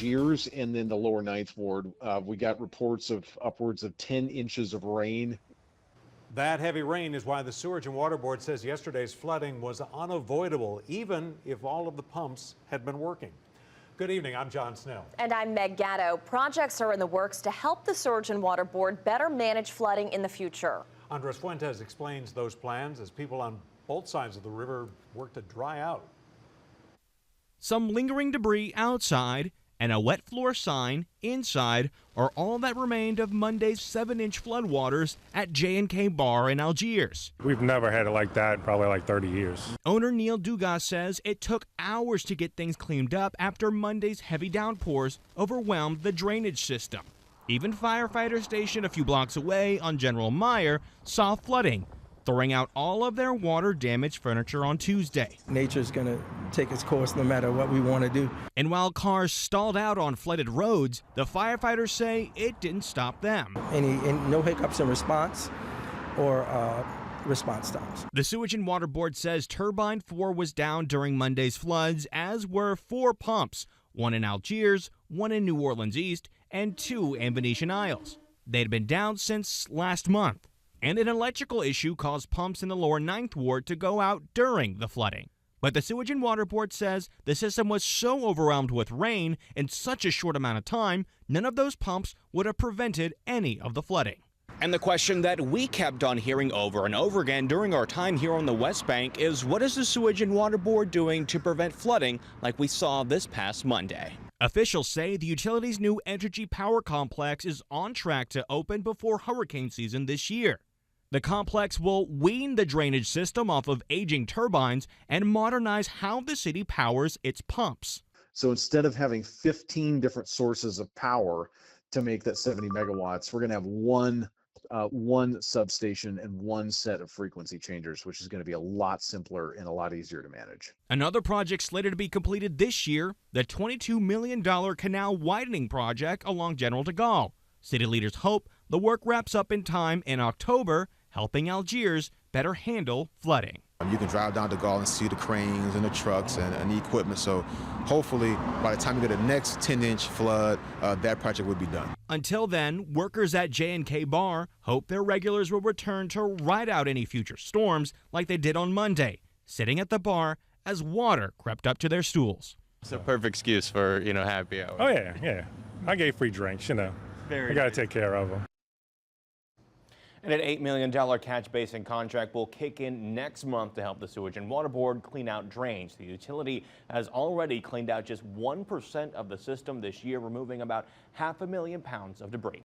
Algiers and then the lower Ninth Ward. We got reports of upwards of 10 inches of rain. That heavy rain is why the Sewerage and Water Board says yesterday's flooding was unavoidable, even if all of the pumps had been working. Good evening, I'm John Snell. And I'm Meg Gatto. Projects are in the works to help the Sewerage and Water Board better manage flooding in the future. Andres Fuentes explains those plans as people on both sides of the river work to dry out. Some lingering debris outside and a wet floor sign inside are all that remained of Monday's 7-inch floodwaters at J&K Bar in Algiers. We've never had it like that in probably like 30 years. Owner Neil Dugas says it took hours to get things cleaned up after Monday's heavy downpours overwhelmed the drainage system. Even firefighters stationed a few blocks away on General Meyer saw flooding, throwing out all of their water-damaged furniture on Tuesday. Nature's going to take its course no matter what we want to do. And while cars stalled out on flooded roads, the firefighters say it didn't stop them. No hiccups in response or response times. The Sewage and Water Board says Turbine 4 was down during Monday's floods, as were 4 pumps, one in Algiers, one in New Orleans East, and 2 in Venetian Isles. They'd been down since last month. And an electrical issue caused pumps in the lower Ninth Ward to go out during the flooding. But the Sewage and Water Board says the system was so overwhelmed with rain in such a short amount of time, none of those pumps would have prevented any of the flooding. And the question that we kept on hearing over and over again during our time here on the West Bank is, what is the Sewage and Water Board doing to prevent flooding like we saw this past Monday? Officials say the utility's new Energy Power Complex is on track to open before hurricane season this year. The complex will wean the drainage system off of aging turbines and modernize how the city powers its pumps. So instead of having 15 different sources of power to make that 70 megawatts, we're going to have one substation and one set of frequency changers, which is going to be a lot simpler and a lot easier to manage. Another project slated to be completed this year, the $22 million Canal widening project along General de Gaulle. City leaders hope the work wraps up in time in October, helping Algiers better handle flooding. You can drive down to Gaulle and see the cranes and the trucks and the equipment. So hopefully by the time you get the next 10-inch flood, that project will be done. Until then, workers at J&K Bar hope their regulars will return to ride out any future storms like they did on Monday, sitting at the bar as water crept up to their stools. It's a perfect excuse for, happy hour. Oh, yeah. I gave free drinks, I got to take care of them. And an $8 million catch basin contract will kick in next month to help the Sewage and Water Board clean out drains. The utility has already cleaned out just 1% of the system this year, removing about 500,000 pounds of debris.